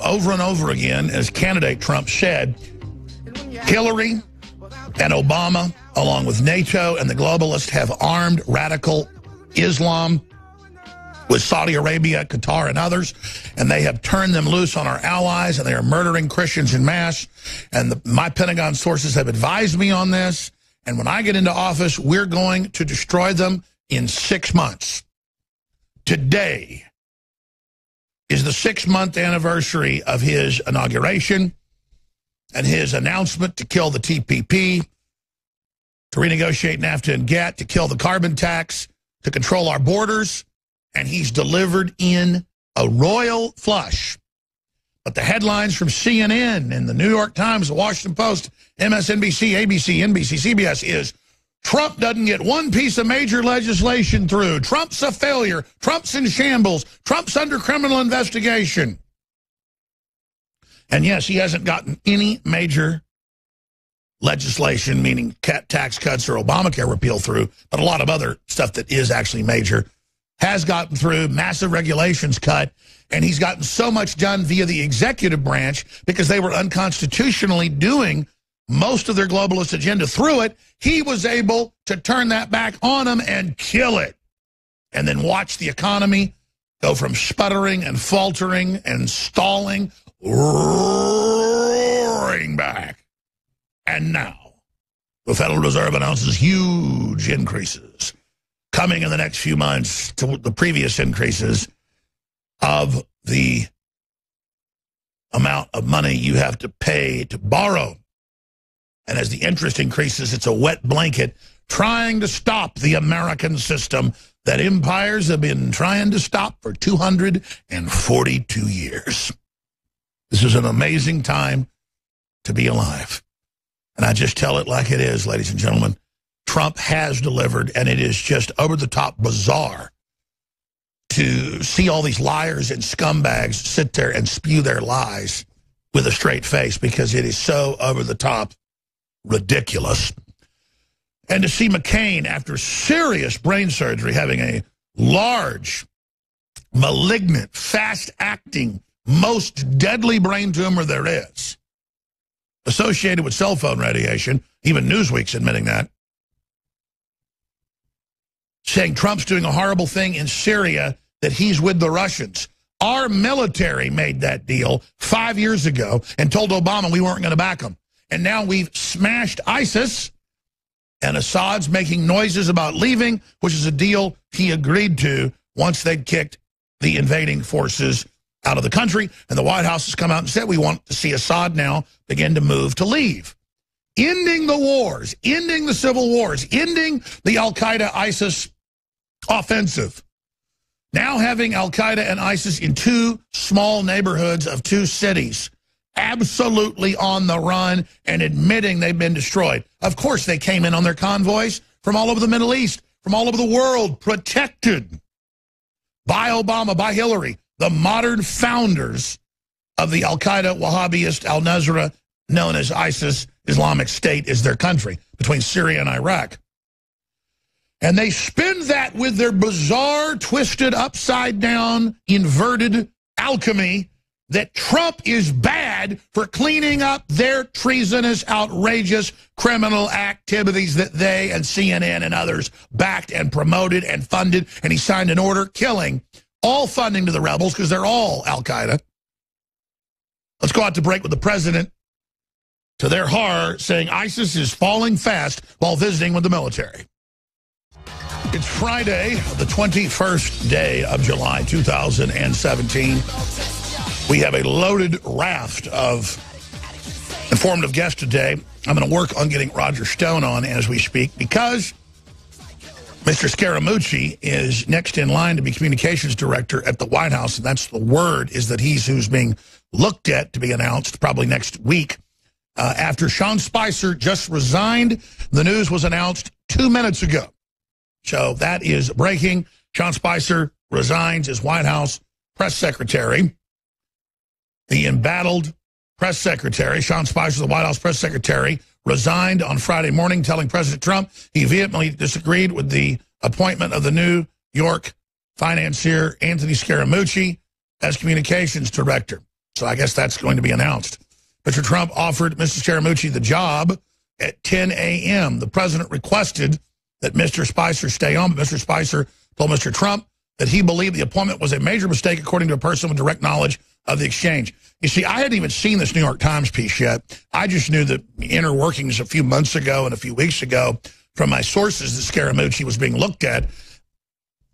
over and over again, as candidate Trump said, Hillary and Obama, along with NATO and the globalists, have armed radical Islam with Saudi Arabia, Qatar, and others, and they have turned them loose on our allies, and they are murdering Christians en masse. And my Pentagon sources have advised me on this, and when I get into office, we're going to destroy them in 6 months. Today is the 6-month anniversary of his inauguration and his announcement to kill the TPP, to renegotiate NAFTA and GATT, to kill the carbon tax, to control our borders, and he's delivered in a royal flush. But the headlines from CNN and the New York Times, the Washington Post, MSNBC, ABC, NBC, CBS is Trump doesn't get one piece of major legislation through. Trump's a failure. Trump's in shambles. Trump's under criminal investigation. And yes, he hasn't gotten any major legislation, meaning tax cuts or Obamacare repeal through, but a lot of other stuff that is actually major has gotten through, massive regulations cut, and he's gotten so much done via the executive branch because they were unconstitutionally doing most of their globalist agenda through it. He was able to turn that back on them and kill it, and then watch the economy go from sputtering and faltering and stalling, roaring back. And now, the Federal Reserve announces huge increases coming in the next few months to the previous increases of the amount of money you have to pay to borrow. And as the interest increases, it's a wet blanket trying to stop the American system that empires have been trying to stop for 242 years. This is an amazing time to be alive. And I just tell it like it is, ladies and gentlemen. Trump has delivered, and it is just over-the-top bizarre to see all these liars and scumbags sit there and spew their lies with a straight face, because it is so over-the-top ridiculous. And to see McCain, after serious brain surgery, having a large, malignant, fast-acting, most deadly brain tumor there is, associated with cell phone radiation, even Newsweek's admitting that, saying Trump's doing a horrible thing in Syria, that he's with the Russians. Our military made that deal 5 years ago and told Obama we weren't going to back him. And now we've smashed ISIS, and Assad's making noises about leaving, which is a deal he agreed to once they'd kicked the invading forces out of the country. And the White House has come out and said we want to see Assad now begin to move to leave. Ending the wars, ending the civil wars, ending the Al-Qaeda-ISIS offensive. Now having Al-Qaeda and ISIS in 2 small neighborhoods of 2 cities, absolutely on the run and admitting they've been destroyed. Of course, they came in on their convoys from all over the Middle East, from all over the world, protected by Obama, by Hillary, the modern founders of the Al-Qaeda, Wahhabist, al-Nusra, known as ISIS, Islamic State, is their country, between Syria and Iraq. And they spin that with their bizarre, twisted, upside-down, inverted alchemy that Trump is bad for cleaning up their treasonous, outrageous criminal activities that they and CNN and others backed and promoted and funded, and he signed an order killing all funding to the rebels because they're all Al-Qaeda. Let's go out to break with the president, to their horror, saying ISIS is falling fast while visiting with the military. It's Friday, the 21st day of July, 2017. We have a loaded raft of informative guests today. I'm going to work on getting Roger Stone on as we speak, because Mr. Scaramucci is next in line to be communications director at the White House, and that's the word, is that he's who's being looked at to be announced probably next week. After Sean Spicer just resigned, the news was announced 2 minutes ago. So that is breaking. Sean Spicer resigns as White House press secretary. The embattled press secretary, Sean Spicer, the White House press secretary, resigned on Friday morning, telling President Trump he vehemently disagreed with the appointment of the New York financier Anthony Scaramucci as communications director. So I guess that's going to be announced. Mr. Trump offered Mr. Scaramucci the job at 10 a.m. The president requested that Mr. Spicer stay on, but Mr. Spicer told Mr. Trump that he believed the appointment was a major mistake, according to a person with direct knowledge of the exchange. You see, I hadn't even seen this New York Times piece yet. I just knew the inner workings a few months ago and a few weeks ago from my sources that Scaramucci was being looked at.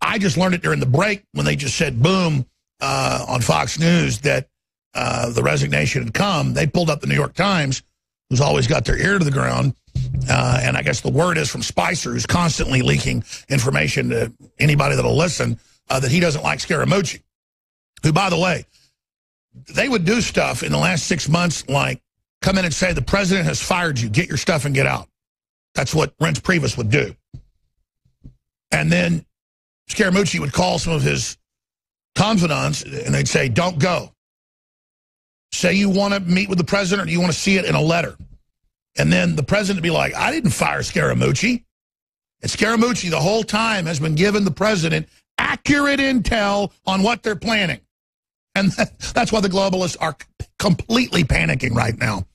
I just learned it during the break when they just said, boom, on Fox News that the resignation had come. They pulled up the New York Times, who's always got their ear to the ground. And I guess the word is from Spicer, who's constantly leaking information to anybody that'll listen, that he doesn't like Scaramucci, who, by the way, they would do stuff in the last 6 months like come in and say, the president has fired you, get your stuff and get out. That's what Reince Priebus would do. And then Scaramucci would call some of his confidants and they'd say, don't go. Say you want to meet with the president or you want to see it in a letter. And then the president would be like, I didn't fire Scaramucci. And Scaramucci the whole time has been giving the president accurate intel on what they're planning. And that's why the globalists are completely panicking right now,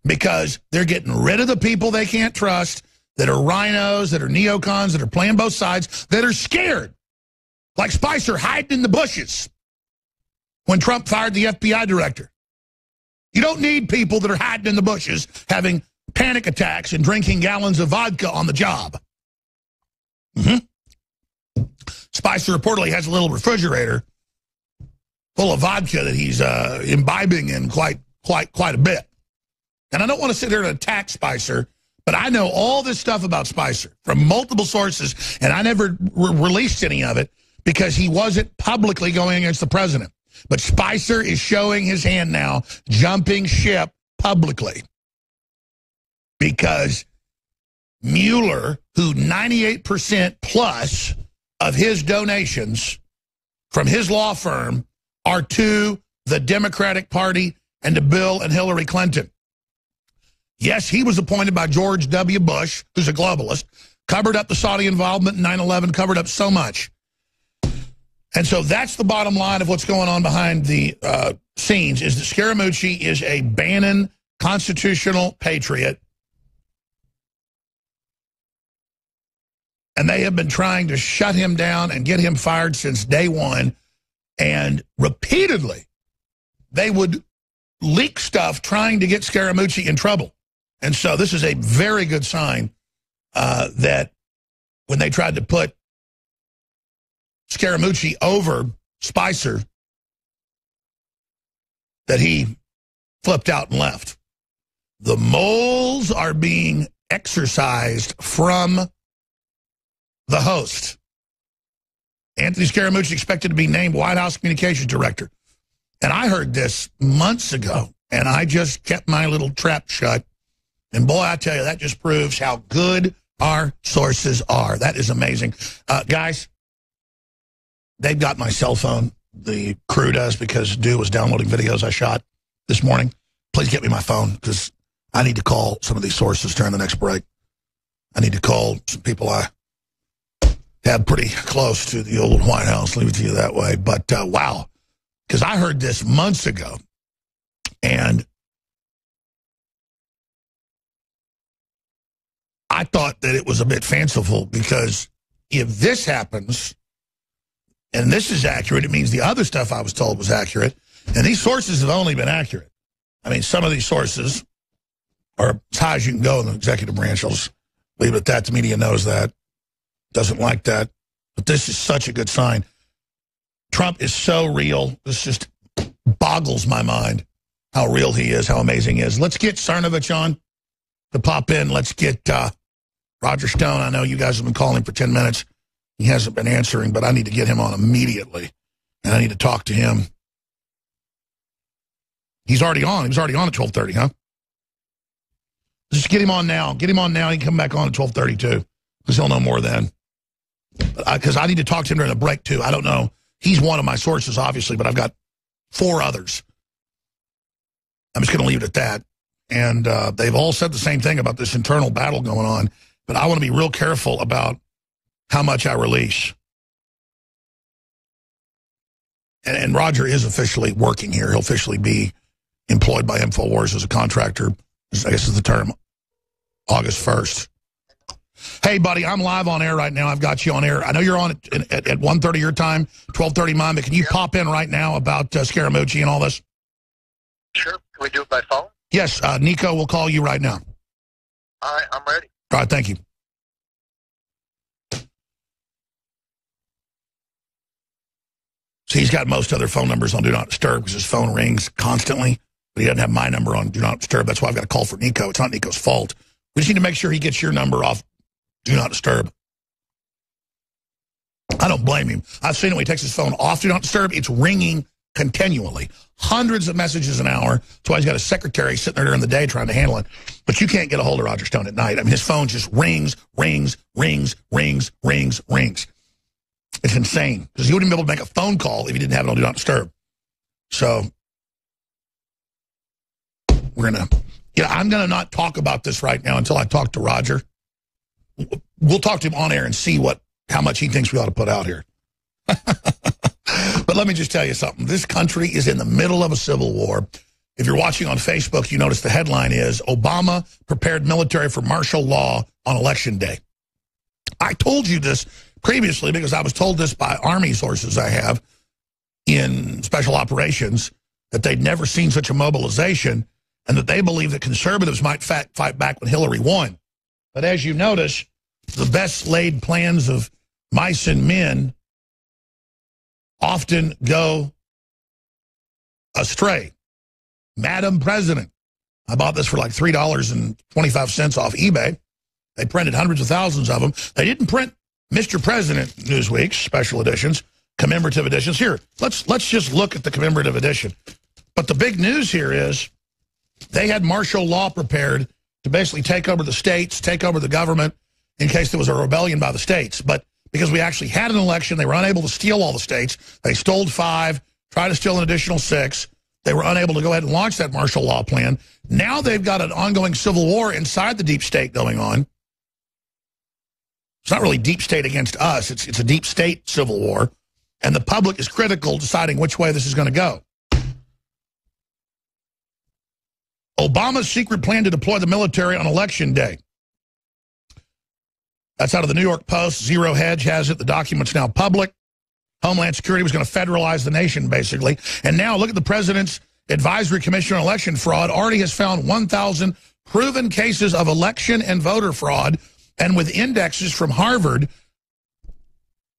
because they're getting rid of the people they can't trust, that are rhinos, that are neocons, that are playing both sides, that are scared, like Spicer hiding in the bushes when Trump fired the FBI director. You don't need people that are hiding in the bushes having panic attacks and drinking gallons of vodka on the job. Spicer reportedly has a little refrigerator full of vodka that he's imbibing in quite a bit. And I don't want to sit there and attack Spicer, but I know all this stuff about Spicer from multiple sources, and I never released any of it because he wasn't publicly going against the president. But Spicer is showing his hand now, jumping ship publicly, because Mueller, who 98% plus of his donations from his law firm are to the Democratic Party and to Bill and Hillary Clinton. Yes, he was appointed by George W. Bush, who's a globalist, covered up the Saudi involvement in 9/11, covered up so much. And so that's the bottom line of what's going on behind the scenes, is that Scaramucci is a Bannon constitutional patriot. And they have been trying to shut him down and get him fired since day one. And repeatedly, they would leak stuff trying to get Scaramucci in trouble. And so this is a very good sign that when they tried to put Scaramucci over Spicer, that he flipped out and left. The moles are being exorcised from the host. Anthony Scaramucci expected to be named White House Communications Director. And I heard this months ago, and I just kept my little trap shut. And boy, I tell you, that just proves how good our sources are. That is amazing. Guys, they've got my cell phone. The crew does, because Dew was downloading videos I shot this morning. Please get me my phone, because I need to call some of these sources during the next break. I need to call some people I have pretty close to the old White House, leave it to you that way. But wow, because I heard this months ago, and I thought that it was a bit fanciful, because if this happens, and this is accurate, it means the other stuff I was told was accurate, and these sources have only been accurate. I mean, some of these sources are as high as you can go in the executive branch. I'll just leave it at that. The media knows that. Doesn't like that. But this is such a good sign. Trump is so real. This just boggles my mind how real he is, how amazing he is. Let's get Cernovich on to pop in. Let's get Roger Stone. I know you guys have been calling for 10 minutes. He hasn't been answering, but I need to get him on immediately. And I need to talk to him. He's already on. He was already on at 12:30, huh? Just get him on now. Get him on now. He can come back on at 12:30 too, because he'll know more then. Because I need to talk to him during the break, too. I don't know. He's one of my sources, obviously, but I've got 4 others. I'm just going to leave it at that. And they've all said the same thing about this internal battle going on. But I want to be real careful about how much I release. And Roger is officially working here. He'll officially be employed by InfoWars as a contractor, I guess is the term, August 1st. Hey, buddy, I'm live on air right now. I've got you on air. I know you're on at 1:30 your time, 12:30 mine, but can you pop in right now about Scaramucci and all this? Sure. Can we do it by phone? Yes, Nico will call you right now. All right, I'm ready. All right, thank you. So he's got most other phone numbers on Do Not Disturb because his phone rings constantly, but he doesn't have my number on Do Not Disturb. That's why I've got to call for Nico. It's not Nico's fault. We just need to make sure he gets your number off Do Not Disturb. I don't blame him. I've seen it when he takes his phone off Do Not Disturb. It's ringing continually. Hundreds of messages an hour. That's why he's got a secretary sitting there during the day trying to handle it. But you can't get a hold of Roger Stone at night. I mean, his phone just rings, rings, rings, rings, rings, rings. It's insane because he wouldn't be able to make a phone call if he didn't have it on Do Not Disturb. So we're going to, I'm going to not talk about this right now until I talk to Roger. We'll talk to him on air and see how much he thinks we ought to put out here. But let me just tell you something. This country is in the middle of a civil war. If you're watching on Facebook, you notice the headline is Obama prepared military for martial law on election day. I told you this previously because I was told this by Army sources I have in special operations that they'd never seen such a mobilization and that they believe that conservatives might fight back when Hillary won. But as you notice, the best laid plans of mice and men often go astray. Madam President. I bought this for like $3.25 off eBay. They printed hundreds of thousands of them. They didn't print Mr. President Newsweek's special editions, commemorative editions. Here, let's just look at the commemorative edition. But the big news here is they had martial law prepared to basically take over the states, take over the government in case there was a rebellion by the states. But because we actually had an election, they were unable to steal all the states. They stole 5, tried to steal an additional 6. They were unable to go ahead and launch that martial law plan. Now they've got an ongoing civil war inside the deep state going on. It's not really deep state against us. It's a deep state civil war. And the public is critical deciding which way this is going to go. Obama's secret plan to deploy the military on election day. That's out of the New York Post. Zero Hedge has it. The document's now public. Homeland Security was going to federalize the nation, basically. And now look at the President's Advisory Commission on Election Fraud. Already has found 1,000 proven cases of election and voter fraud. And with indexes from Harvard,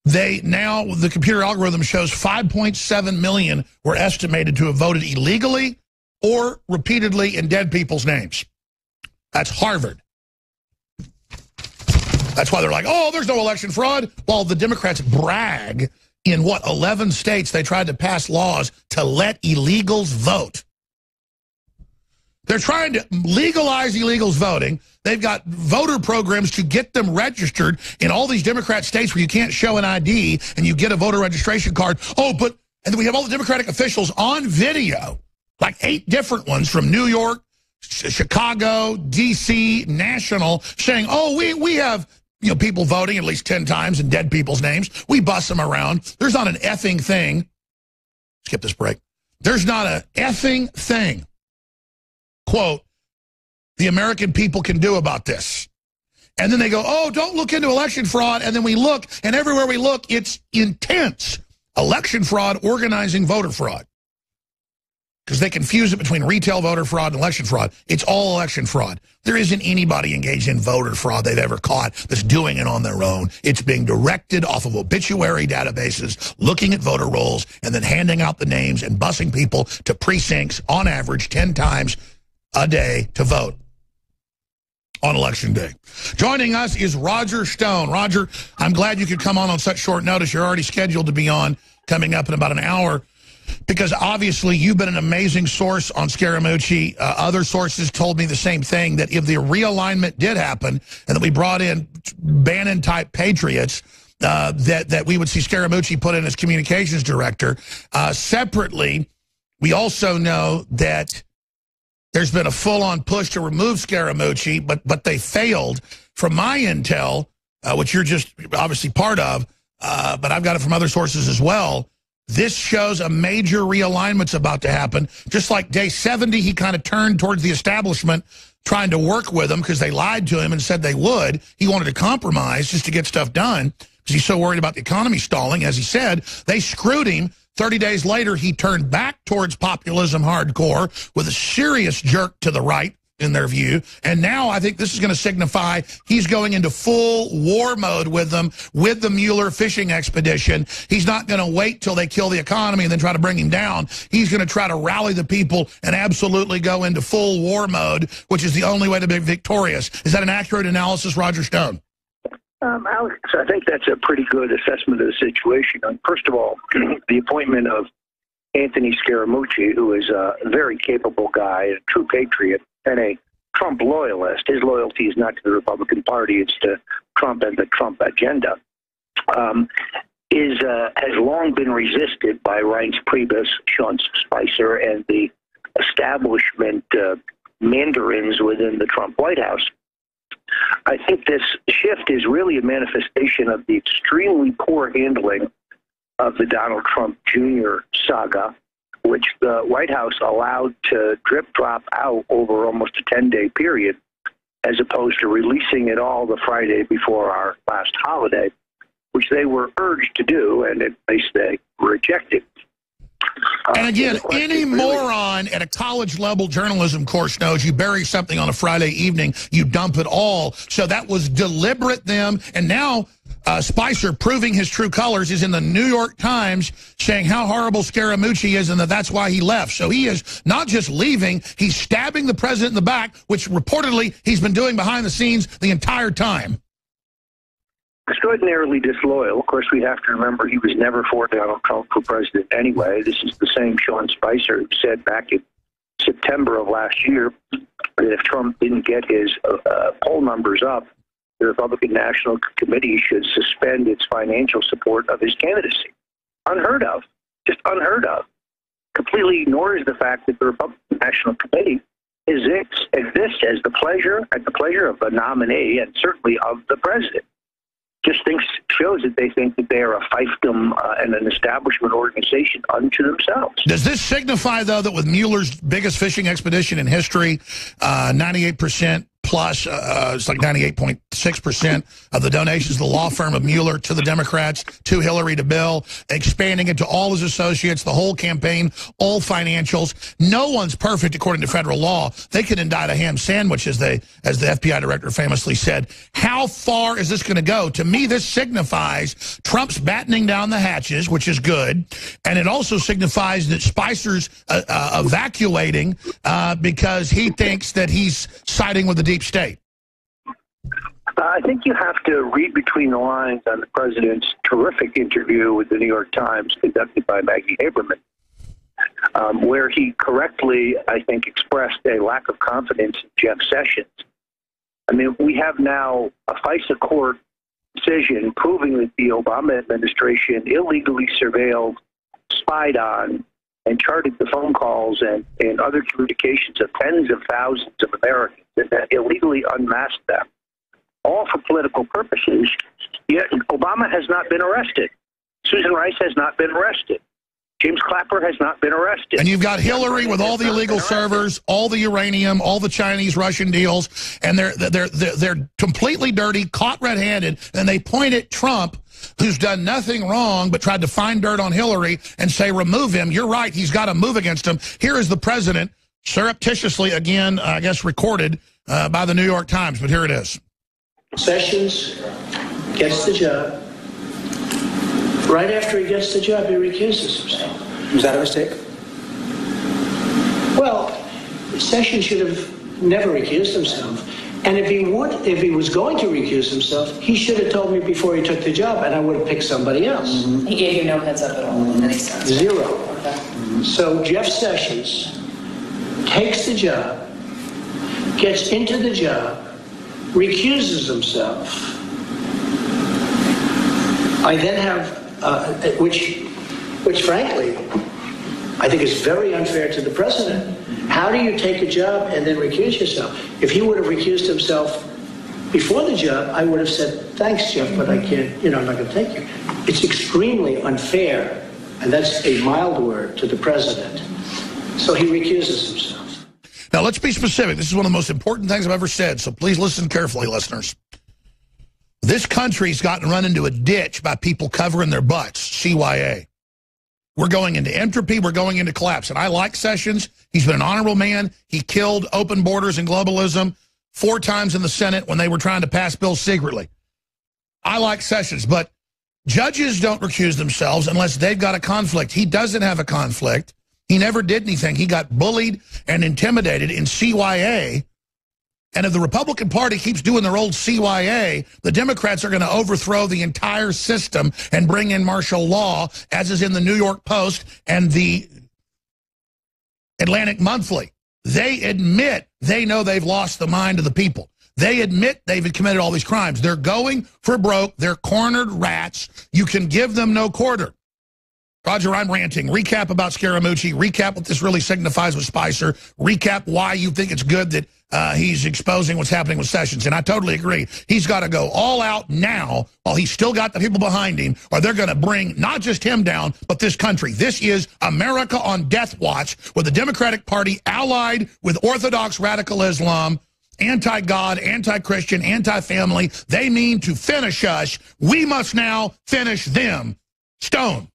the computer algorithm shows 5.7 million were estimated to have voted illegally or repeatedly in dead people's names. That's Harvard. That's why they're like, oh, there's no election fraud. While the Democrats brag in, 11 states they tried to pass laws to let illegals vote. They're trying to legalize illegals voting. They've got voter programs to get them registered in all these Democrat states where you can't show an ID and you get a voter registration card. And then we have all the Democratic officials on video, like 8 different ones from New York, Chicago, D.C., national, saying, oh, we have people voting at least 10 times in dead people's names. We bust them around. There's not an effing thing. Skip this break. There's not an effing thing, quote, the American people can do about this. And then they go, oh, don't look into election fraud. And then we look, and everywhere we look, it's intense. Election fraud, organizing voter fraud. Because they confuse it between retail voter fraud and election fraud. It's all election fraud. There isn't anybody engaged in voter fraud they've ever caught that's doing it on their own. It's being directed off of obituary databases, looking at voter rolls, and then handing out the names and busing people to precincts on average 10 times a day to vote on election day. Joining us is Roger Stone. Roger, I'm glad you could come on such short notice. You're already scheduled to be on coming up in about an hour. Because obviously you've been an amazing source on Scaramucci. Other sources told me the same thing, that if the realignment did happen and that we brought in Bannon-type patriots, that we would see Scaramucci put in as communications director. Separately, we also know that there's been a full-on push to remove Scaramucci, but they failed. From my intel, which you're just obviously part of, but I've got it from other sources as well, this shows a major realignment's about to happen. Just like day 70, he kind of turned towards the establishment, trying to work with them because they lied to him and said they would. He wanted to compromise just to get stuff done because he's so worried about the economy stalling. As he said, they screwed him. 30 days later, he turned back towards populism hardcore with a serious jerk to the right, in their view. And now I think this is going to signify he's going into full war mode with them, with the Mueller fishing expedition. He's not going to wait till they kill the economy and then try to bring him down. He's going to try to rally the people and absolutely go into full war mode, which is the only way to be victorious. Is that an accurate analysis, Roger Stone? Alex, I think that's a pretty good assessment of the situation. First of all, the appointment of Anthony Scaramucci, who is a very capable guy, a true patriot, and a Trump loyalist. His loyalty is not to the Republican Party, it's to Trump and the Trump agenda, has long been resisted by Reince Priebus, Sean Spicer, and the establishment mandarins within the Trump White House. I think this shift is really a manifestation of the extremely poor handling of the Donald Trump Jr. saga, which the White House allowed to drip drop out over almost a 10-day period, as opposed to releasing it all the Friday before our last holiday, which they were urged to do, and at least they rejected. And again, any moron at a college-level journalism course knows you bury something on a Friday evening, you dump it all. So that was deliberate them. And now Spicer, proving his true colors, is in the New York Times saying how horrible Scaramucci is and that's why he left. So he is not just leaving, he's stabbing the president in the back, which reportedly he's been doing behind the scenes the entire time. Extraordinarily disloyal. Of course, we have to remember he was never for Donald Trump for president anyway. This is the same Sean Spicer who said back in September of last year that if Trump didn't get his poll numbers up, the Republican National Committee should suspend its financial support of his candidacy. Unheard of. Just unheard of. Completely ignores the fact that the Republican National Committee exists at the pleasure of the nominee and certainly of the president. Just shows that they think that they are a fiefdom and an establishment organization unto themselves. Does this signify, though, that with Mueller's biggest fishing expedition in history, 98% plus, it's like 98.6% of the donations of the law firm of Mueller to the Democrats, to Hillary, to Bill, expanding it to all his associates, the whole campaign, all financials. No one's perfect according to federal law. They could indict a ham sandwich, as the FBI director famously said. How far is this going to go? To me, this signifies Trump's battening down the hatches, which is good, and it also signifies that Spicer's evacuating because he thinks that he's siding with the deep state. I think you have to read between the lines on the president's terrific interview with the New York Times conducted by Maggie Haberman, where he correctly, I think, expressed a lack of confidence in Jeff Sessions. I mean, we have now a FISA court decision proving that the Obama administration illegally surveilled, spied on, and charted the phone calls and other communications of tens of thousands of Americans and that illegally unmasked them, all for political purposes. Yet Obama has not been arrested. Susan Rice has not been arrested. James Clapper has not been arrested. And you've got Hillary with all the illegal servers, all the uranium, all the Chinese Russian deals, and they're completely dirty, caught red-handed, and they point at Trump, who's done nothing wrong but tried to find dirt on Hillary and say, remove him. You're right, he's got to move against him. Here is the president, surreptitiously, again, I guess recorded by the New York Times, but here it is. Sessions gets the job. Right after he gets the job, he recuses himself. Was that a mistake? Well, Sessions should have never recused himself. And if he was going to recuse himself, he should have told me before he took the job, and I would have picked somebody else. Mm-hmm. He gave you no heads up at all in any sense. Zero. Okay. Mm-hmm. So Jeff Sessions takes the job, gets into the job, recuses himself. I then have, which frankly, I think is very unfair to the president. How do you take a job and then recuse yourself? If he would have recused himself before the job, I would have said, thanks, Jeff, but I can't, I'm not going to take you. It's extremely unfair And that's a mild word to the president. So he recuses himself. Now, let's be specific. This is one of the most important things I've ever said, so please listen carefully, listeners. This country's gotten run into a ditch by people covering their butts, CYA. We're going into entropy. We're going into collapse. And I like Sessions. He's been an honorable man. He killed open borders and globalism 4 times in the Senate when they were trying to pass bills secretly. I like Sessions, but judges don't recuse themselves unless they've got a conflict. He doesn't have a conflict. He never did anything. He got bullied and intimidated in CYA. And if the Republican Party keeps doing their old CYA, the Democrats are going to overthrow the entire system and bring in martial law, as is in the New York Post and the Atlantic Monthly. They admit they know they've lost the mind of the people. They admit they've committed all these crimes. They're going for broke. They're cornered rats. You can give them no quarter. Roger, I'm ranting. Recap about Scaramucci. Recap what this really signifies with Spicer. Recap why you think it's good that he's exposing what's happening with Sessions. And I totally agree. He's got to go all out now while he's still got the people behind him, or they're going to bring not just him down, but this country. This is America on death watch, with the Democratic Party allied with Orthodox radical Islam, anti-God, anti-Christian, anti-family. They mean to finish us. We must now finish them. Stone.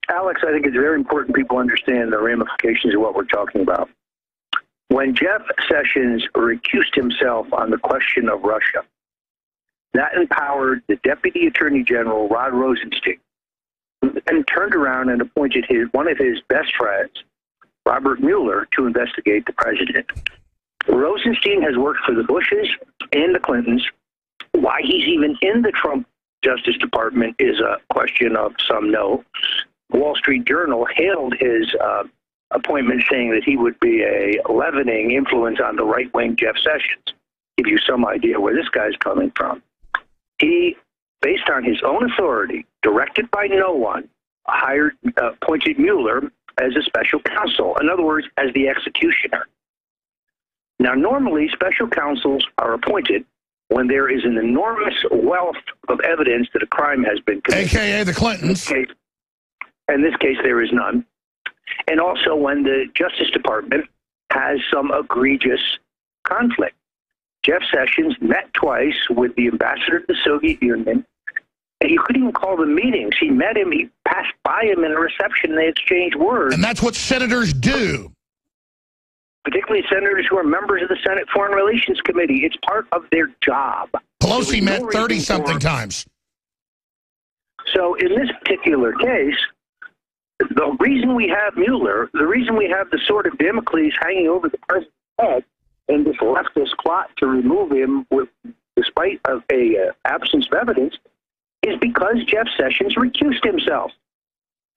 Alex, I think it's very important people understand the ramifications of what we're talking about. When Jeff Sessions recused himself on the question of Russia, that empowered the Deputy Attorney General, Rod Rosenstein, and turned around and appointed one of his best friends, Robert Mueller, to investigate the president. Rosenstein has worked for the Bushes and the Clintons. Why he's even in the Trump Justice Department is a question of some note. Wall Street Journal hailed his appointment, saying that he would be a leavening influence on the right-wing Jeff Sessions. Give you some idea where this guy's coming from. He, based on his own authority, directed by no one, appointed Mueller as a special counsel. In other words, as the executioner. Now, normally, special counsels are appointed when there is an enormous wealth of evidence that a crime has been committed. AKA the Clintons. In this case, there is none. And also when the Justice Department has some egregious conflict. Jeff Sessions met twice with the ambassador to the Soviet Union, and you couldn't even call them meetings. He met him, he passed by him in a reception, and they exchanged words. And that's what senators do. Particularly senators who are members of the Senate Foreign Relations Committee. It's part of their job. Pelosi met 30-something times. So in this particular case, the reason we have Mueller, the reason we have the sword of Damocles hanging over the president's head and this leftist plot to remove him despite an absence of evidence is because Jeff Sessions recused himself.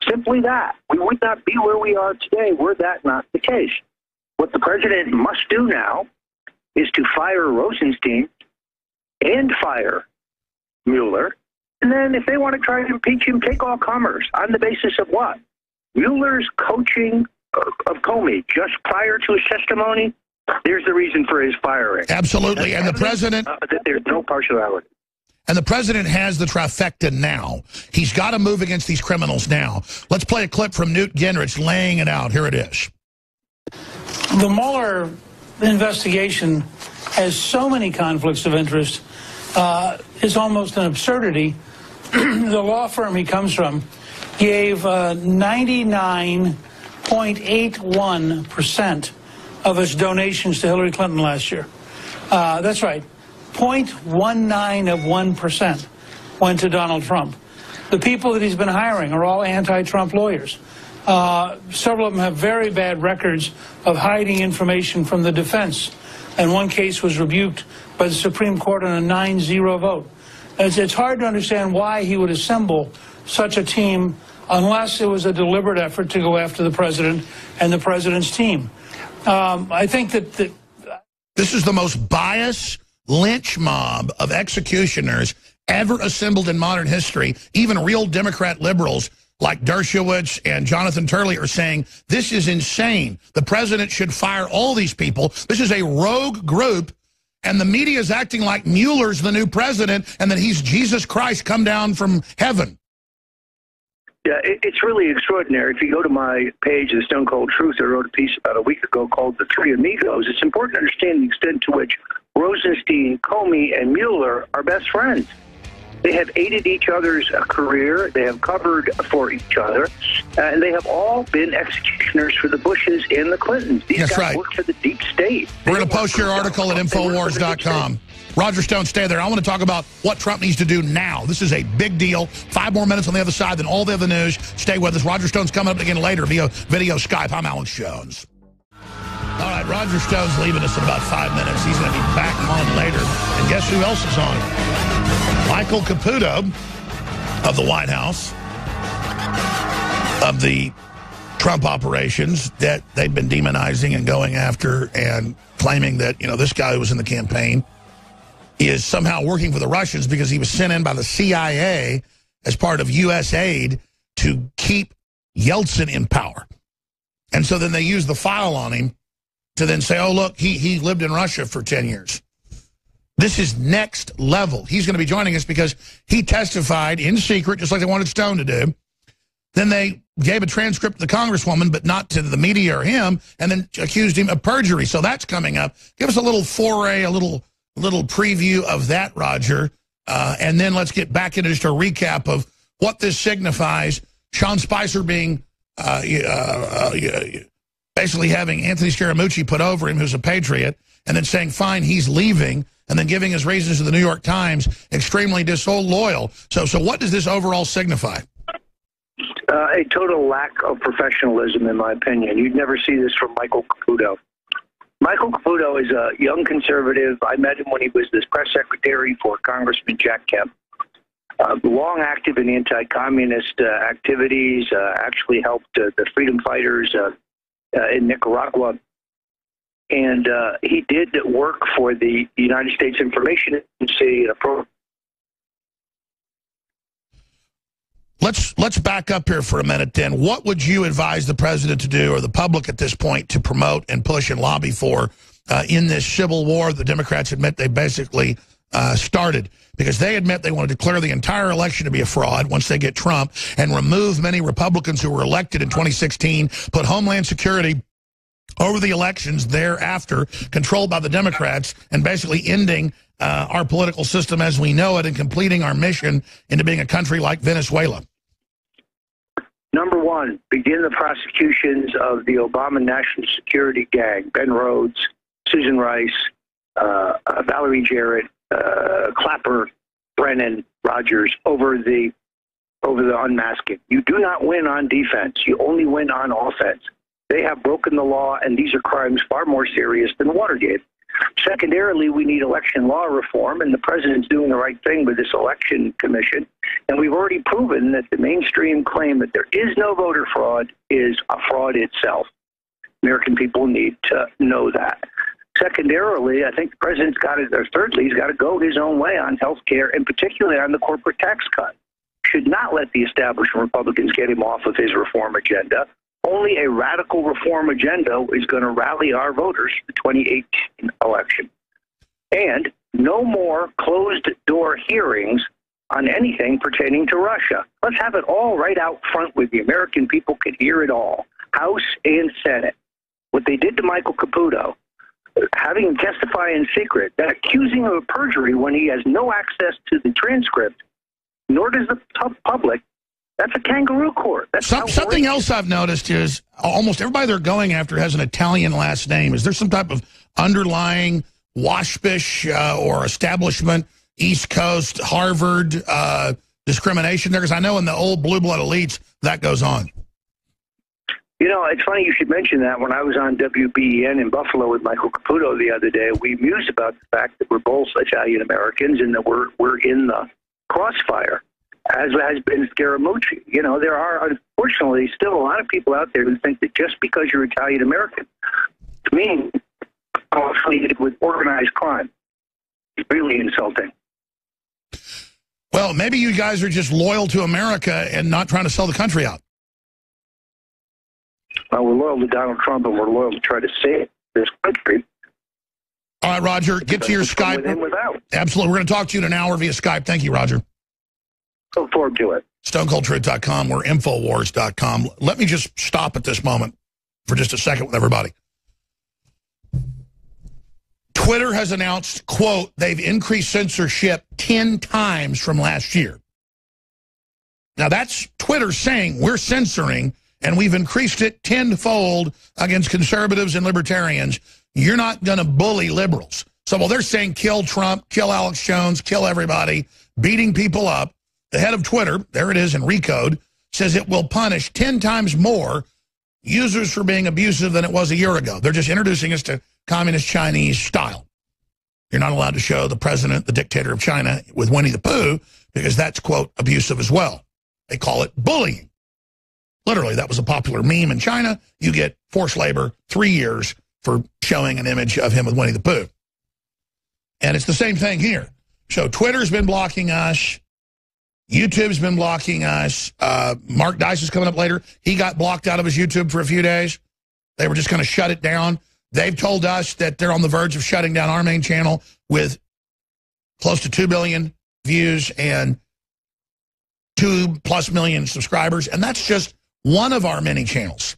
Simply that. We would not be where we are today were that not the case. What the president must do now is to fire Rosenstein and fire Mueller. And then if they want to try to impeach him, take all comers. On the basis of what? Mueller's coaching of Comey just prior to his testimony, there's the reason for his firing. Absolutely. And the president... that there's no partiality. And the president has the trifecta now. He's got to move against these criminals now. Let's play a clip from Newt Gingrich laying it out. Here it is. The Mueller investigation has so many conflicts of interest. It's almost an absurdity. The law firm he comes from gave 99.81% of its donations to Hillary Clinton last year. That's right. 0.19 of 1% went to Donald Trump. The people that he's been hiring are all anti-Trump lawyers. Several of them have very bad records of hiding information from the defense. And one case was rebuked by the Supreme Court on a 9-0 vote. It's hard to understand why he would assemble such a team unless it was a deliberate effort to go after the president and the president's team. I think that... This is the most biased lynch mob of executioners ever assembled in modern history. Even real Democrat liberals like Dershowitz and Jonathan Turley are saying, this is insane. The president should fire all these people. This is a rogue group, and the media is acting like Mueller's the new president and that he's Jesus Christ come down from heaven. Yeah, it's really extraordinary. If you go to my page, The Stone Cold Truth, I wrote a piece about a week ago called The Three Amigos. It's important to understand the extent to which Rosenstein, Comey, and Mueller are best friends. They have aided each other's career. They have covered for each other. And they have all been executioners for the Bushes and the Clintons. These guys work for the deep state. We're going to post your article at Infowars.com. Roger Stone, stay there. I want to talk about what Trump needs to do now. This is a big deal. 5 more minutes on the other side than all the other news. Stay with us. Roger Stone's coming up again later via video Skype. I'm Alex Jones. All right, Roger Stone's leaving us in about 5 minutes. He's going to be back on later. And guess who else is on? Michael Caputo of the White House, of the Trump operations that they've been demonizing and going after and claiming that, this guy who was in the campaign is somehow working for the Russians because he was sent in by the CIA as part of U.S. aid to keep Yeltsin in power. And so then they use the file on him to then say, oh, look, he lived in Russia for 10 years. This is next level. He's going to be joining us because he testified in secret, just like they wanted Stone to do. Then they gave a transcript to the congresswoman, but not to the media or him, and then accused him of perjury. So that's coming up. Give us a little foray, a little preview of that, Roger, and then let's get back into just a recap of what this signifies. Sean Spicer being basically having Anthony Scaramucci put over him, who's a patriot, and then saying, fine, he's leaving, and then giving his reasons to the New York Times, extremely disloyal. So what does this overall signify? A total lack of professionalism, in my opinion. You'd never see this from Michael Caputo. Michael Caputo is a young conservative. I met him when he was this press secretary for Congressman Jack Kemp. Long active in anti-communist activities, actually helped the freedom fighters in Nicaragua. And he did work for the United States Information Agency. Let's back up here for a minute then. What would you advise the president to do, or the public at this point, to promote and push and lobby for in this civil war the Democrats admit they basically started? Because they admit they want to declare the entire election to be a fraud once they get Trump and remove many Republicans who were elected in 2016, put Homeland Security over the elections thereafter, controlled by the Democrats, and basically ending our political system as we know it and completing our mission into being a country like Venezuela. Number one, begin the prosecutions of the Obama National Security Gang, Ben Rhodes, Susan Rice, Valerie Jarrett, Clapper, Brennan, Rogers, over the unmasking. You do not win on defense. You only win on offense. They have broken the law, and these are crimes far more serious than Watergate. Secondarily, we need election law reform, and the president's doing the right thing with this election commission. And we've already proven that the mainstream claim that there is no voter fraud is a fraud itself. American people need to know that. Secondarily, I think the president's got to, or thirdly, he's got to go his own way on health care, and particularly on the corporate tax cut. Should not let the establishment Republicans get him off of his reform agenda. Only a radical reform agenda is going to rally our voters for the 2018 election. And no more closed-door hearings on anything pertaining to Russia. Let's have it all right out front with the American people can hear it all, House and Senate. What they did to Michael Caputo, having him testify in secret, then accusing him of perjury when he has no access to the transcript, nor does the public. That's a kangaroo court. That's something else I've noticed is almost everybody they're going after has an Italian last name. Is there some type of underlying waspish or establishment, East Coast, Harvard discrimination there? Because I know in the old blue blood elites that goes on. You know, it's funny you should mention that. When I was on WBEN in Buffalo with Michael Caputo the other day, we mused about the fact that we're both Italian Americans and that we're in the crossfire, as has been Scaramucci. You know, there are, unfortunately, still a lot of people out there who think that just because you're Italian American, to me, affiliated with organized crime. It's really insulting. Well, maybe you guys are just loyal to America and not trying to sell the country out. We're loyal to Donald Trump, and we're loyal to try to save this country. All right, Roger, get to your Skype. Without. Absolutely. We're going to talk to you in an hour via Skype. Thank you, Roger. Look forward to it. StoneColdTruth.com. We're Infowars.com. Let me just stop at this moment for just a second with everybody. Twitter has announced, quote, they've increased censorship 10 times from last year. Now, that's Twitter saying we're censoring, and we've increased it tenfold against conservatives and libertarians. You're not going to bully liberals. So while they're saying kill Trump, kill Alex Jones, kill everybody, beating people up, the head of Twitter, there it is in Recode, says it will punish 10 times more users for being abusive than it was a year ago. They're just introducing us to communist Chinese style. You're not allowed to show the president, the dictator of China, with Winnie the Pooh, because that's, quote, abusive as well. They call it bullying. Literally, that was a popular meme in China. You get forced labor 3 years for showing an image of him with Winnie the Pooh. And it's the same thing here. So Twitter's been blocking us. YouTube's been blocking us. Mark Dice is coming up later. He got blocked out of his YouTube for a few days. They were just going to shut it down. They've told us that they're on the verge of shutting down our main channel with close to 2 billion views and 2+ million subscribers. And that's just one of our many channels.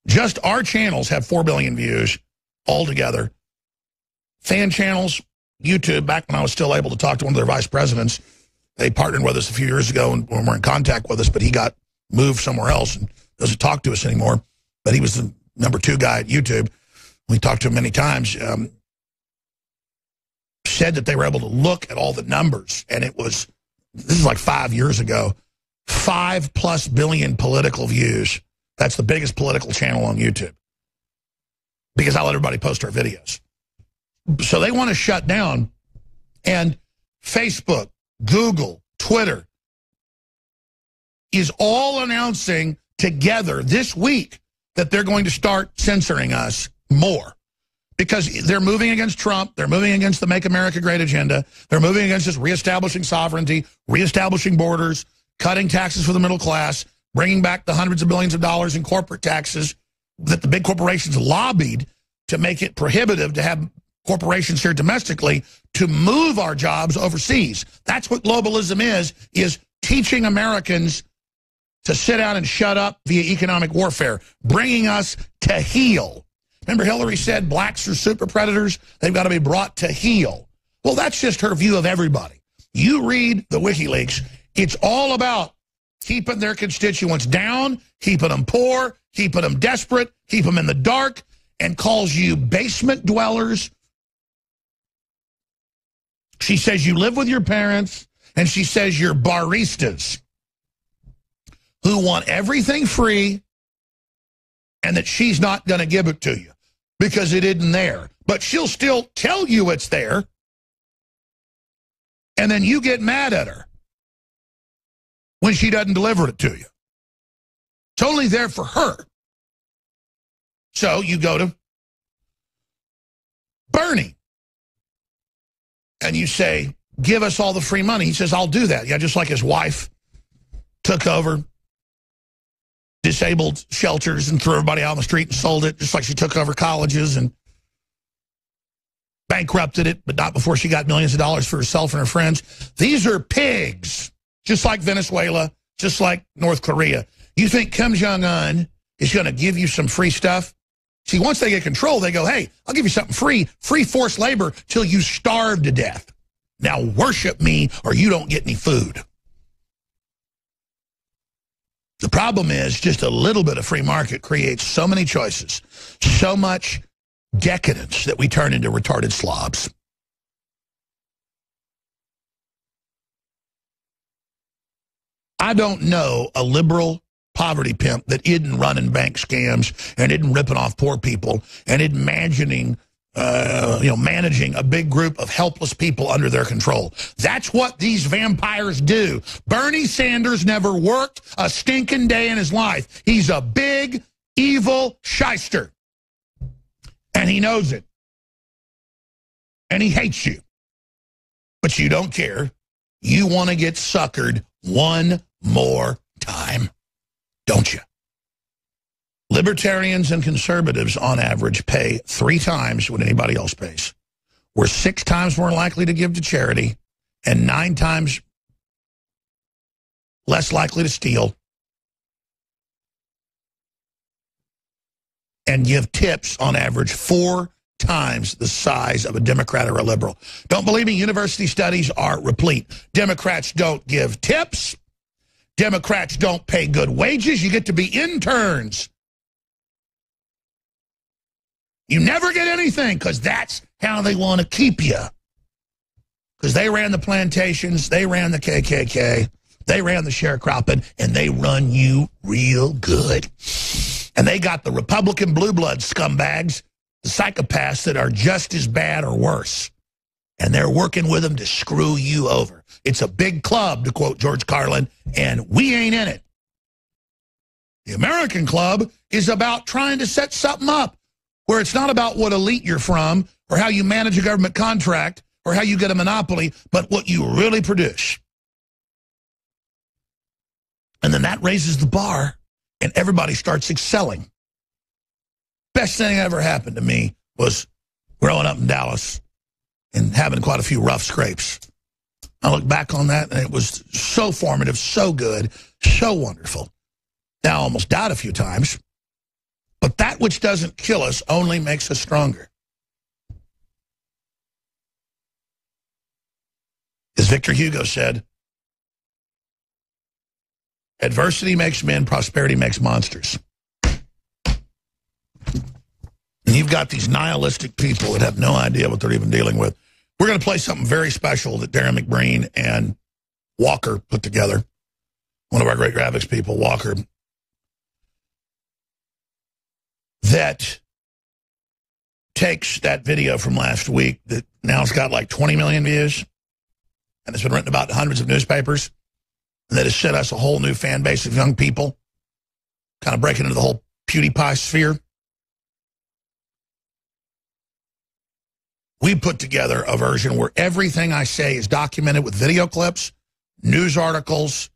Just our channels have 4 billion views altogether. Fan channels, YouTube, back when I was still able to talk to one of their vice presidents, they partnered with us a few years ago and were in contact with us, but he got moved somewhere else and doesn't talk to us anymore. But he was the #2 guy at YouTube. We talked to him many times. Said that they were able to look at all the numbers, and it was, this is like 5 years ago, 5+ billion political views. That's the biggest political channel on YouTube, because I let everybody post our videos. So they want to shut down, and Facebook, Google, Twitter is all announcing together this week that they're going to start censoring us more, because they're moving against Trump. They're moving against the Make America Great agenda. They're moving against us reestablishing sovereignty, reestablishing borders, cutting taxes for the middle class, bringing back the hundreds of billions of dollars in corporate taxes that the big corporations lobbied to make it prohibitive to have corporations here domestically to move our jobs overseas. That's what globalism is teaching Americans to sit down and shut up via economic warfare, bringing us to heel. Remember Hillary said blacks are super predators? They've got to be brought to heel. Well, that's just her view of everybody. You read the WikiLeaks, it's all about keeping their constituents down, keeping them poor, keeping them desperate, keep them in the dark, and calls you basement dwellers. She says you live with your parents, and she says you're baristas who want everything free, and that she's not going to give it to you because it isn't there. But she'll still tell you it's there, and then you get mad at her when she doesn't deliver it to you. It's only there for her. So you go to Bernie, and you say, give us all the free money. He says, I'll do that. Yeah, just like his wife took over disabled shelters and threw everybody out on the street and sold it, just like she took over colleges and bankrupted it, but not before she got millions of dollars for herself and her friends. These are pigs, just like Venezuela, just like North Korea. You think Kim Jong-un is going to give you some free stuff? See, once they get control, they go, hey, I'll give you something free forced labor till you starve to death. Now worship me or you don't get any food. The problem is just a little bit of free market creates so many choices, so much decadence that we turn into retarded slobs. I don't know a liberal poverty pimp that isn't running bank scams and isn't ripping off poor people and isn't managing a big group of helpless people under their control. That's what these vampires do. Bernie Sanders never worked a stinking day in his life. He's a big, evil shyster. And he knows it. And he hates you. But you don't care. You want to get suckered one more time, don't you? Libertarians and conservatives, on average, pay 3 times what anybody else pays. We're 6 times more likely to give to charity and 9 times less likely to steal, and give tips on average 4 times the size of a Democrat or a liberal. Don't believe me? University studies are replete. Democrats don't give tips. Democrats don't pay good wages. You get to be interns. You never get anything because that's how they want to keep you. Because they ran the plantations, they ran the KKK, they ran the sharecropping, and they run you real good. And they got the Republican blue blood scumbags, the psychopaths that are just as bad or worse. And they're working with them to screw you over. It's a big club, to quote George Carlin, and we ain't in it. The American club is about trying to set something up where it's not about what elite you're from or how you manage a government contract or how you get a monopoly, but what you really produce. And then that raises the bar, and everybody starts excelling. Best thing that ever happened to me was growing up in Dallas and having quite a few rough scrapes. I look back on that, and it was so formative, so good, so wonderful. Now, I almost died a few times, but that which doesn't kill us only makes us stronger. As Victor Hugo said, adversity makes men, prosperity makes monsters. And you've got these nihilistic people that have no idea what they're even dealing with. We're going to play something very special that Darren McBreen and Walker put together. One of our great graphics people, Walker, that takes that video from last week that now it's got like 20 million views, and it's been written about in hundreds of newspapers, and that has sent us a whole new fan base of young people, kind of breaking into the whole PewDiePie sphere. We put together a version where everything I say is documented with video clips, news articles,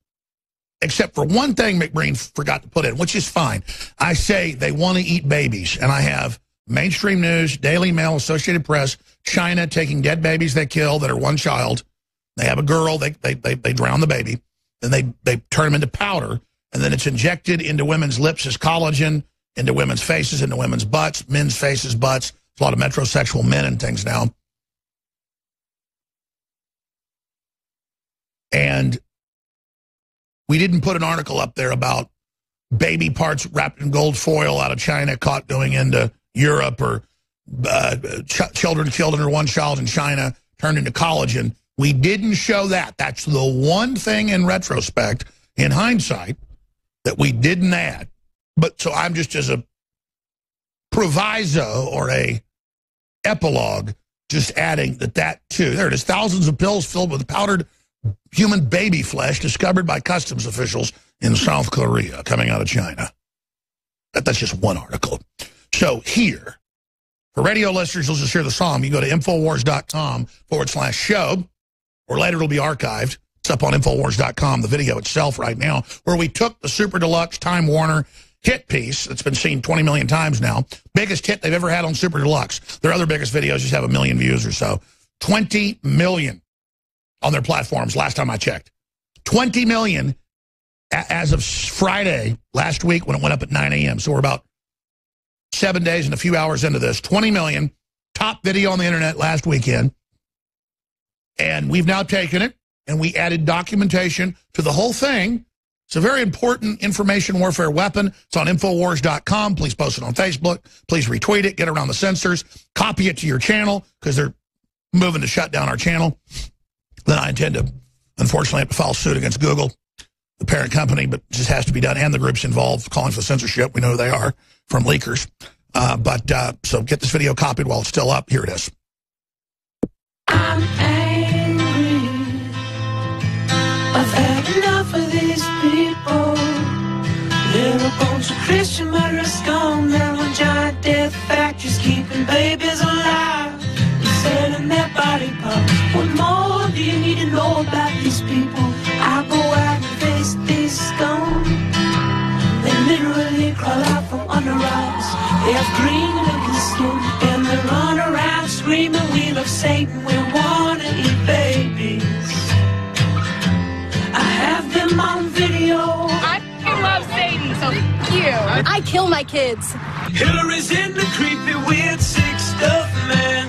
except for one thing McBreen forgot to put in, which is fine. I say they want to eat babies, and I have mainstream news, Daily Mail, Associated Press, China taking dead babies they kill that are one child. They have a girl, they drown the baby, then they turn them into powder, and then it's injected into women's lips as collagen, into women's faces, into women's butts, men's faces, butts. There's a lot of metrosexual men and things now. And we didn't put an article up there about baby parts wrapped in gold foil out of China caught going into Europe, or children killed under one child in China turned into collagen. We didn't show that. That's the one thing in retrospect, in hindsight, that we didn't add. But so I'm just as a proviso or a epilogue, just adding that too. There it is. Thousands of pills filled with powdered human baby flesh discovered by customs officials in South Korea coming out of China. That's just one article. So here, for radio listeners, you'll just hear the song. You go to Infowars.com/show, or later it'll be archived. It's up on Infowars.com, the video itself right now, where we took the Super Deluxe Time Warner hit piece that's been seen 20 million times now. Biggest hit they've ever had on Super Deluxe. Their other biggest videos just have 1 million views or so. 20 million on their platforms last time I checked. 20 million as of Friday last week when it went up at 9 a.m. So we're about 7 days and a few hours into this. 20 million, top video on the internet last weekend. And we've now taken it and we added documentation to the whole thing. It's a very important information warfare weapon. It's on Infowars.com. Please post it on Facebook. Please retweet it. Get around the censors. Copy it to your channel because they're moving to shut down our channel. Then I intend to, unfortunately, have to file suit against Google, the parent company, but it just has to be done. And the groups involved calling for censorship. We know who they are from leakers. So get this video copied while it's still up. Here it is. I'm angry. I've had enough of these people. They're a bunch of Christian murderers, scum. They're on giant death factories, keeping babies alive and selling their body parts. What more do you need to know about these people? I go out and face these scum. They literally crawl out from under rocks. They have green looking skin, and they run around screaming, "We love Satan, we wanna eat babies." I have them on video. my kids. Hillary's in the creepy, weird, sick stuff, man.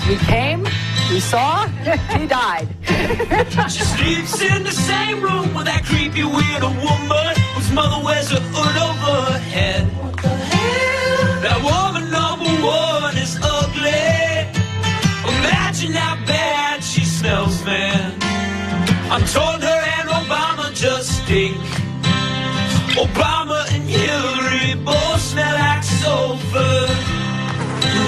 We came, we saw, he died. She sleeps in the same room with that creepy, weird woman whose mother wears a hood over her head. What the hell? That woman number one is ugly. Imagine how bad she smells, man. I'm told her and Obama just stink. Obama and Hillary both smell like sulfur.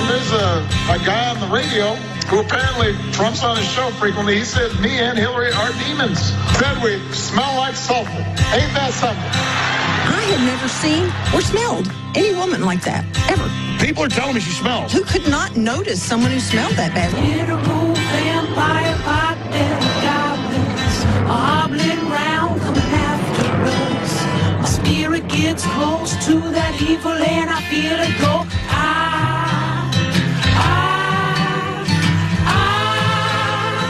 There's a guy on the radio who apparently Trump's on his show frequently. He said, me and Hillary are demons. Said we smell like sulfur. Ain't that something? I have never seen or smelled any woman like that, ever. People are telling me she smells. Who could not notice someone who smelled that bad? Little vampire pot goblins hobbling round coming after us. My spirit gets close to that evil and I feel it go.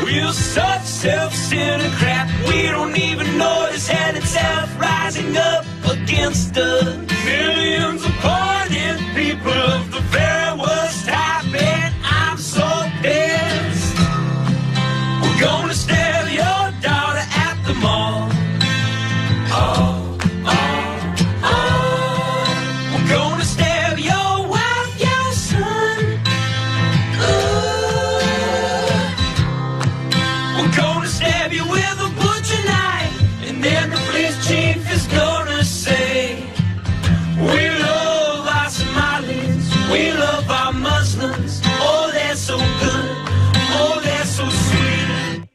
We're such self-centered crap. We don't even notice hell itself rising up against us. Millions of pointed people of the very worst type, and I'm so pissed. We're gonna stab your daughter at the mall. Oh, oh, oh. We're gonna stab your wife, your son. We're gonna stab you with a butcher knife, and then the police chief is gonna say, we love our Somalis, we love our Muslims, oh they're so good, oh they're so sweet.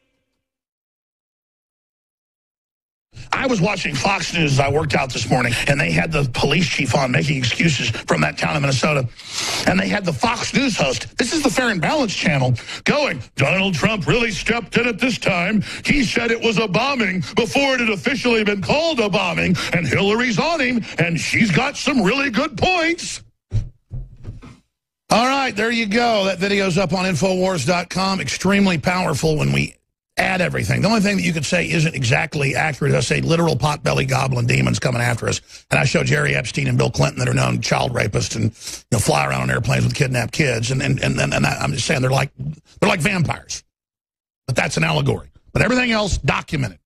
I was watching Fox News as I worked out this morning, and they had the police chief on making excuses from that town in Minnesota. And they had the Fox News host, this is the Fair and Balanced channel, going, Donald Trump really stepped in at this time. He said it was a bombing before it had officially been called a bombing, and Hillary's on him, and she's got some really good points. All right, there you go. That video's up on Infowars.com. Extremely powerful when we add everything. The only thing that you could say isn't exactly accurate is I say literal potbelly goblin demons coming after us. And I show Jerry Epstein and Bill Clinton that are known child rapists and fly around on airplanes with kidnapped kids. And I'm just saying they're like vampires. But that's an allegory. But everything else documented.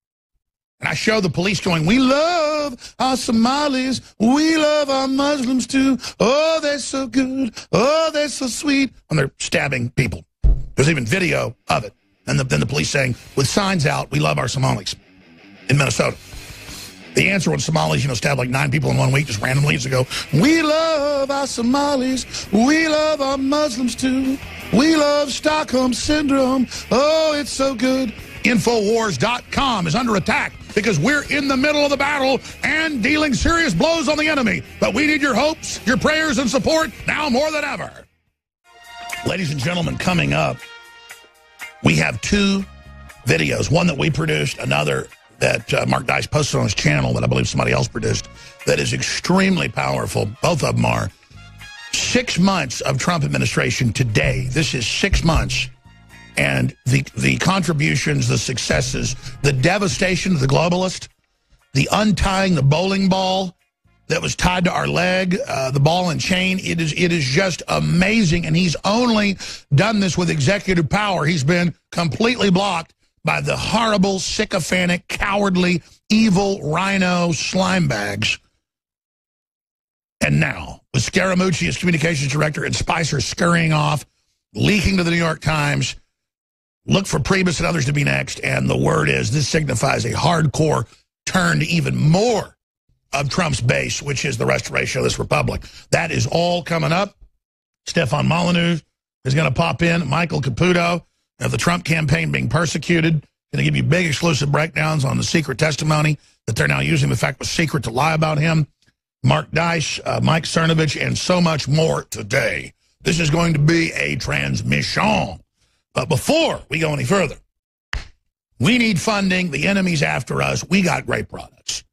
And I show the police going, we love our Somalis. We love our Muslims too. Oh, they're so good. Oh, they're so sweet. And they're stabbing people. There's even video of it. And then the police saying, with signs out, we love our Somalis in Minnesota. The answer when Somalis, stabbed like 9 people in 1 week just randomly is to go, we love our Somalis. We love our Muslims too. We love Stockholm Syndrome. Oh, it's so good. Infowars.com is under attack because we're in the middle of the battle and dealing serious blows on the enemy. But we need your hopes, your prayers, and support now more than ever. Ladies and gentlemen, coming up, we have 2 videos, one that we produced, another that Mark Dice posted on his channel that I believe somebody else produced, that is extremely powerful. Both of them are 6 months of Trump administration today. This is 6 months. And the contributions, the successes, the devastation of the globalist, the untying the bowling ball that was tied to our leg, the ball and chain, it is just amazing. And he's only done this with executive power. He's been completely blocked by the horrible, sycophantic, cowardly, evil rhino slime bags. And now, with Scaramucci as communications director and Spicer scurrying off, leaking to the New York Times, look for Priebus and others to be next. And the word is this signifies a hardcore turn to even more of Trump's base, which is the restoration of this republic. That is all coming up. Stefan Molyneux is going to pop in. Michael Caputo of the Trump campaign being persecuted. Going to give you big exclusive breakdowns on the secret testimony that they're now using the fact was secret to lie about him. Mark Dice, Mike Cernovich, and so much more today. This is going to be a transmission. But before we go any further, we need funding. The enemy's after us. We got great products.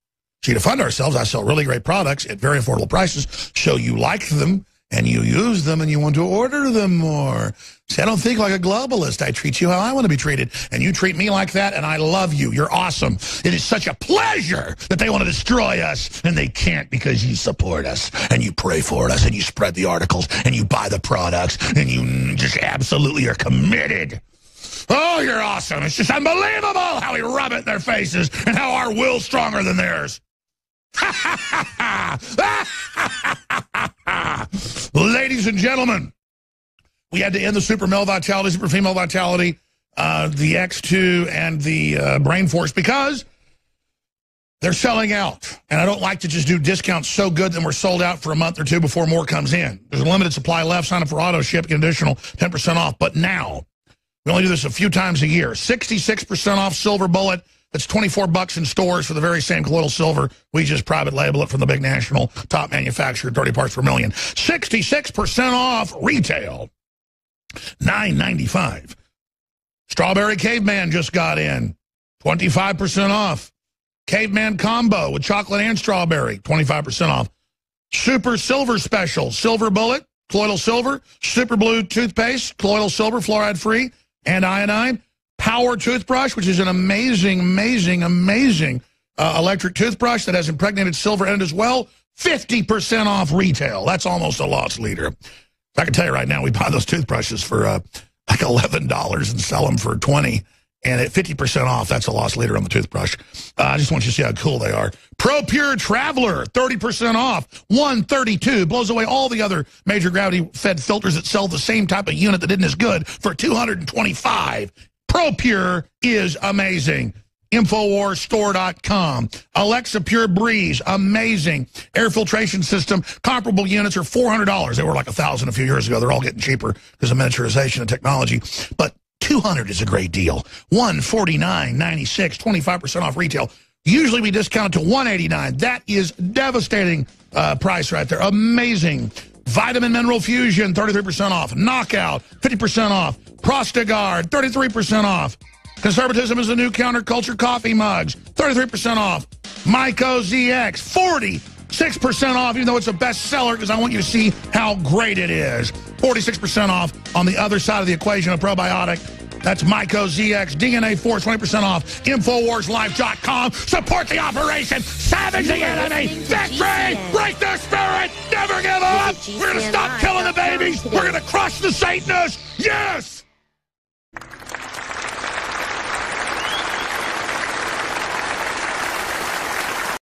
See, to fund ourselves, I sell really great products at very affordable prices, so you like them, and you use them and you want to order them more. See, I don't think like a globalist. I treat you how I want to be treated, and you treat me like that, and I love you. You're awesome. It is such a pleasure that they want to destroy us, and they can't because you support us, and you pray for us, and you spread the articles, and you buy the products, and you just absolutely are committed. Oh, you're awesome. It's just unbelievable how we rub it in their faces and how our will's stronger than theirs. Ladies and gentlemen, we had to end the super male vitality, super female vitality, the X2 and the Brain Force because they're selling out. And I don't like to just do discounts so good that we're sold out for a month or two before more comes in. There's a limited supply left. Sign up for auto ship, get an additional 10% off. But now, we only do this a few times a year. 66% off Silver Bullet. That's $24 in stores for the very same colloidal silver. We just private label it from the big national top manufacturer, 30 parts per million. 66% off retail. $9.95. Strawberry Caveman just got in. 25% off. Caveman Combo with chocolate and strawberry. 25% off. Super Silver Special. Silver Bullet, colloidal silver. Super Blue Toothpaste, colloidal silver, fluoride free, and iodine. Power Toothbrush, which is an amazing electric toothbrush that has impregnated silver in it as well. 50% off retail. That's almost a loss leader. I can tell you right now, we buy those toothbrushes for like $11 and sell them for $20. And at 50% off, that's a loss leader on the toothbrush. I just want you to see how cool they are. Pro Pure Traveler, 30% off, $132. Blows away all the other major gravity-fed filters that sell the same type of unit that isn't as good for $225. Pro Pure is amazing. InfoWarsStore.com. Alexa Pure Breeze, amazing. Air filtration system, comparable units are $400. They were like $1,000 a few years ago. They're all getting cheaper because of miniaturization and technology. But $200 is a great deal. $149.96, 25% off retail. Usually we discount it to $189. That is devastating price right there. Amazing. Vitamin Mineral Fusion, 33% off. Knockout, 50% off. Prostagard, 33% off. Conservatism is the new counterculture coffee mugs, 33% off. Myco ZX, 46% off, even though it's a bestseller, because I want you to see how great it is. 46% off on the other side of the equation of probiotic. That's Myco ZX, DNA Force, 20% off. InfoWarsLife.com. Support the operation. Savage the enemy. Victory. Break their spirit. Never give up. We're going to stop killing the babies. We're going to crush the Satanists. Yes.